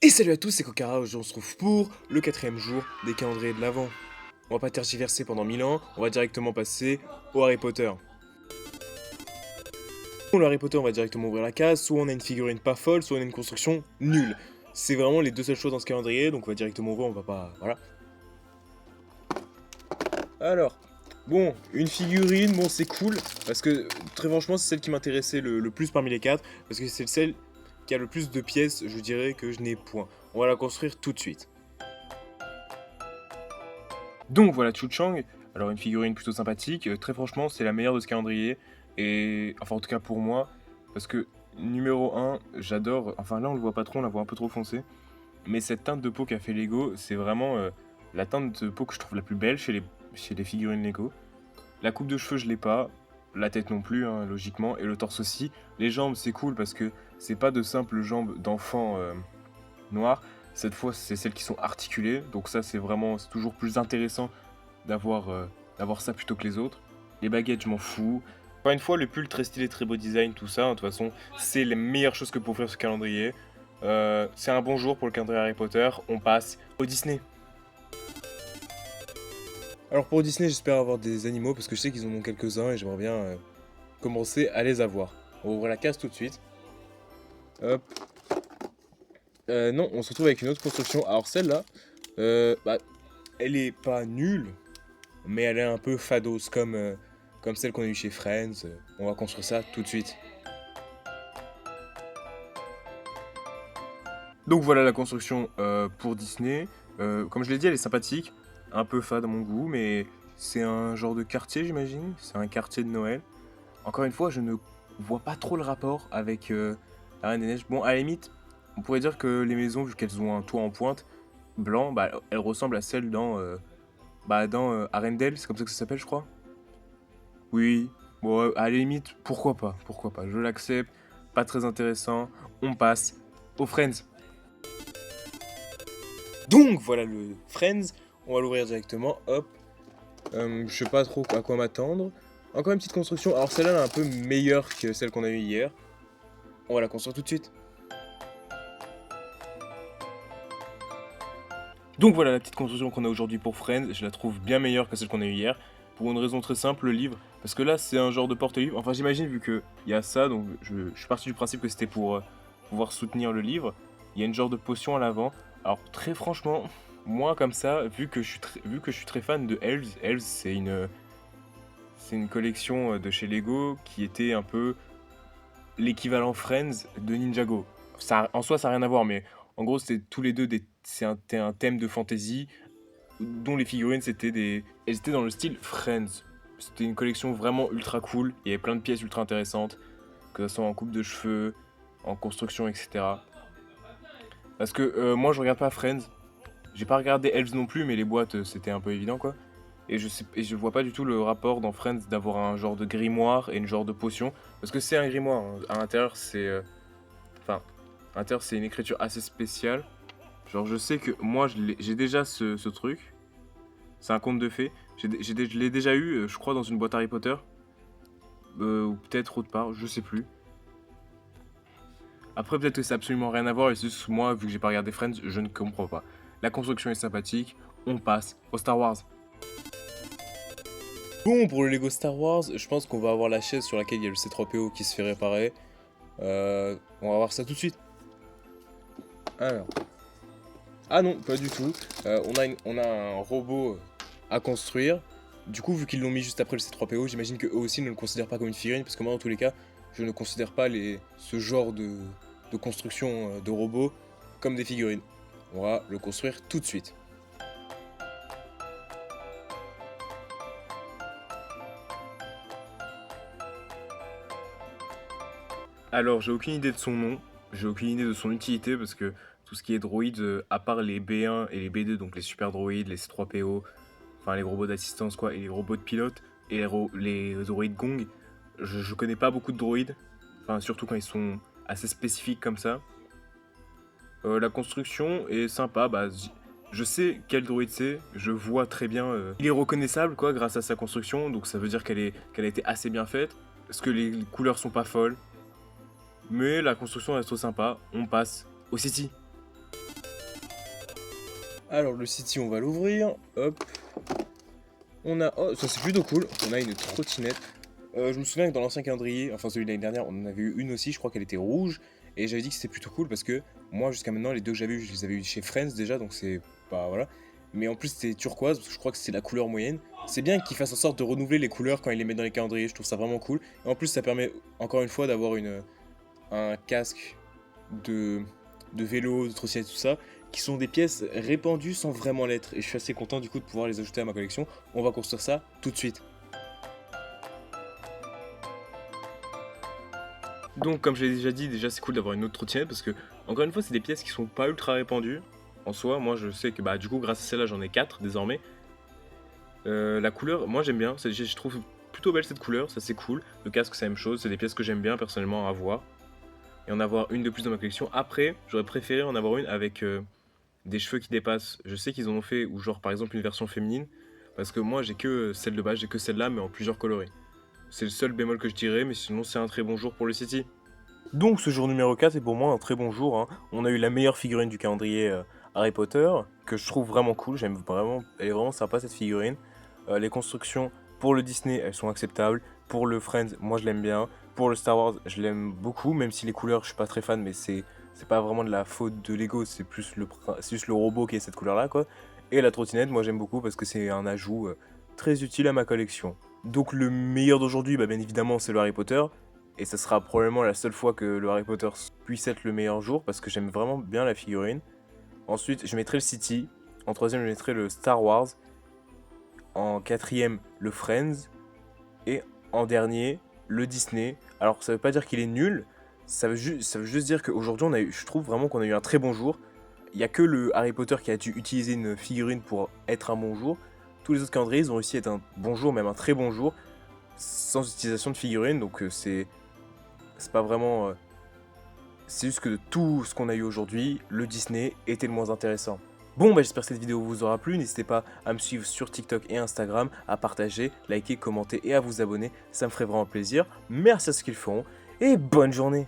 Et salut à tous, c'est Kokara, aujourd'hui on se retrouve pour le 4ème jour des calendriers de l'Avent. On va pas tergiverser pendant 1000 ans, on va directement passer au Harry Potter. Pour le Harry Potter, on va directement ouvrir la case, soit on a une figurine pas folle, soit on a une construction nulle. C'est vraiment les deux seules choses dans ce calendrier, donc on va directement ouvrir, on va pas... Voilà. Alors, bon, une figurine, bon c'est cool, parce que très franchement c'est celle qui m'intéressait le plus parmi les quatre, parce que c'est celle qui a le plus de pièces, je dirais que je n'ai point. On va la construire tout de suite. Donc voilà Chu Chang, alors une figurine plutôt sympathique, très franchement c'est la meilleure de ce calendrier, et enfin en tout cas pour moi, parce que numéro 1, j'adore, enfin là on le voit pas trop, on la voit un peu trop foncée, mais cette teinte de peau qu'a fait Lego, c'est vraiment la teinte de peau que je trouve la plus belle chez les figurines Lego. La coupe de cheveux je l'ai pas, la tête non plus hein, logiquement, et le torse aussi. Les jambes c'est cool parce que c'est pas de simples jambes d'enfant noires, cette fois c'est celles qui sont articulées, donc ça c'est toujours plus intéressant d'avoir ça plutôt que les autres. Les baguettes je m'en fous. Encore une fois le pull très stylé, très beau design, tout ça, hein, de toute façon c'est les meilleures choses que peut offrir ce calendrier. C'est un bon jour pour le calendrier Harry Potter, on passe au Disney. Alors pour Disney j'espère avoir des animaux parce que je sais qu'ils en ont quelques-uns et j'aimerais bien commencer à les avoir. On va ouvrir la case tout de suite. Hop. Non, on se retrouve avec une autre construction. Alors celle-là, bah, elle est pas nulle, mais elle est un peu fados, comme celle qu'on a eu chez Friends. On va construire ça tout de suite. Donc voilà la construction pour Disney. Comme je l'ai dit, elle est sympathique, un peu fade à mon goût, mais c'est un genre de quartier, j'imagine. C'est un quartier de Noël. Encore une fois, je ne vois pas trop le rapport avec la Reine des Neiges. Bon, à la limite, on pourrait dire que les maisons, vu qu'elles ont un toit en pointe blanc, bah, elles ressemblent à celles dans Arendelle, c'est comme ça que ça s'appelle, je crois. Oui, bon, à la limite, pourquoi pas, je l'accepte, pas très intéressant, on passe aux Friends. Donc voilà le Friends, on va l'ouvrir directement, hop. Je sais pas trop à quoi m'attendre. Encore une petite construction, alors celle-là elle est un peu meilleure que celle qu'on a eue hier. On va la construire tout de suite. Donc voilà la petite construction qu'on a aujourd'hui pour Friends, je la trouve bien meilleure que celle qu'on a eue hier, pour une raison très simple, le livre, parce que là c'est un genre de porte-livre, enfin j'imagine vu qu'il y a ça, donc je suis parti du principe que c'était pour pouvoir soutenir le livre, il y a une genre de potion à l'avant, alors très franchement, moi comme ça, vu que je suis très fan de Elves, Elves c'est une collection de chez Lego qui était un peu l'équivalent Friends de Ninjago. Ça, en soi, ça n'a rien à voir, mais en gros, c'était tous les deux c'est un thème de fantasy dont les figurines elles étaient dans le style Friends. C'était une collection vraiment ultra cool. Il y avait plein de pièces ultra intéressantes, que ce soit en coupe de cheveux, en construction, etc. Parce que moi, je regarde pas Friends. J'ai pas regardé Elves non plus, mais les boîtes, c'était un peu évident, quoi. Et je vois pas du tout le rapport dans Friends d'avoir un genre de grimoire et une genre de potion. Parce que c'est un grimoire, hein. À l'intérieur, enfin, à l'intérieur, c'est une écriture assez spéciale. Genre, je sais que moi, j'ai déjà ce truc. C'est un conte de fées. Je l'ai déjà eu, je crois, dans une boîte Harry Potter. Ou peut-être autre part, je sais plus. Après, peut-être que c'est absolument rien à voir. Et c'est juste moi, vu que j'ai pas regardé Friends, je ne comprends pas. La construction est sympathique. On passe au Star Wars. Bon, pour le Lego Star Wars, je pense qu'on va avoir la chaise sur laquelle il y a le C3PO qui se fait réparer. On va voir ça tout de suite. Alors. Ah non, pas du tout. On a un robot à construire. Du coup, vu qu'ils l'ont mis juste après le C3PO, j'imagine qu'eux aussi ne le considèrent pas comme une figurine, parce que moi, dans tous les cas, je ne considère pas ce genre de construction de robots comme des figurines. On va le construire tout de suite. Alors, j'ai aucune idée de son nom, j'ai aucune idée de son utilité, parce que tout ce qui est droïdes, à part les B1 et les B2, donc les super droïdes, les C3PO, enfin les robots d'assistance quoi, et les robots de pilote, et les droïdes Gong, je connais pas beaucoup de droïdes, enfin surtout quand ils sont assez spécifiques comme ça. La construction est sympa, bah, je sais quel droïde c'est, je vois très bien. Il est reconnaissable quoi grâce à sa construction, donc ça veut dire qu'elle a été assez bien faite, parce que les couleurs sont pas folles, mais la construction reste trop sympa. On passe au City. Alors le City, on va l'ouvrir. Hop. On a... Oh, ça c'est plutôt cool. On a une trottinette. Je me souviens que dans l'ancien calendrier, enfin celui de l'année dernière, on en avait eu une aussi, je crois qu'elle était rouge. Et j'avais dit que c'était plutôt cool parce que moi, jusqu'à maintenant, les deux que j'avais eu, je les avais eu chez Friends déjà, donc c'est pas... Voilà. Mais en plus, c'était turquoise, parce que je crois que c'est la couleur moyenne. C'est bien qu'ils fassent en sorte de renouveler les couleurs quand ils les mettent dans les calendriers, je trouve ça vraiment cool. Et en plus, ça permet, encore une fois, d'avoir un casque de, de vélo, de trottinette, tout ça, qui sont des pièces répandues sans vraiment l'être. Et je suis assez content du coup de pouvoir les ajouter à ma collection. On va construire ça tout de suite. Donc comme je l'ai déjà dit, déjà c'est cool d'avoir une autre trottinette parce que encore une fois c'est des pièces qui sont pas ultra répandues en soi. Moi je sais que bah du coup grâce à celle-là j'en ai 4 désormais. La couleur, moi j'aime bien, je trouve plutôt belle cette couleur, ça c'est cool. Le casque c'est la même chose, c'est des pièces que j'aime bien personnellement à avoir. Et en avoir une de plus dans ma collection. Après j'aurais préféré en avoir une avec des cheveux qui dépassent. Je sais qu'ils en ont fait, ou genre par exemple une version féminine. Parce que moi j'ai que celle de base, j'ai que celle-là mais en plusieurs coloris. C'est le seul bémol que je dirais, mais sinon c'est un très bon jour pour le City. Donc ce jour numéro 4 est pour moi un très bon jour, hein. On a eu la meilleure figurine du calendrier Harry Potter, que je trouve vraiment cool, j'aime vraiment, elle est vraiment sympa cette figurine. Les constructions pour le Disney, elles sont acceptables. Pour le Friends, moi je l'aime bien. Pour le Star Wars, je l'aime beaucoup, même si les couleurs, je suis pas très fan, mais c'est pas vraiment de la faute de Lego, c'est juste le robot qui est cette couleur-là, quoi. Et la trottinette, moi j'aime beaucoup parce que c'est un ajout très utile à ma collection. Donc le meilleur d'aujourd'hui, bah, bien évidemment, c'est le Harry Potter. Et ça sera probablement la seule fois que le Harry Potter puisse être le meilleur jour parce que j'aime vraiment bien la figurine. Ensuite, je mettrai le City. En troisième, je mettrai le Star Wars. En quatrième, le Friends. Et en dernier, le Disney. Alors, ça veut pas dire qu'il est nul. Ça veut juste dire qu'aujourd'hui, je trouve vraiment qu'on a eu un très bon jour. Il n'y a que le Harry Potter qui a dû utiliser une figurine pour être un bon jour. Tous les autres calendriers, ils ont réussi à être un bon jour, même un très bon jour, sans utilisation de figurine. Donc, c'est pas vraiment. C'est juste que de tout ce qu'on a eu aujourd'hui, le Disney était le moins intéressant. Bon, bah j'espère que cette vidéo vous aura plu. N'hésitez pas à me suivre sur TikTok et Instagram, à partager, liker, commenter et à vous abonner. Ça me ferait vraiment plaisir. Merci à ceux qui le feront et bonne journée.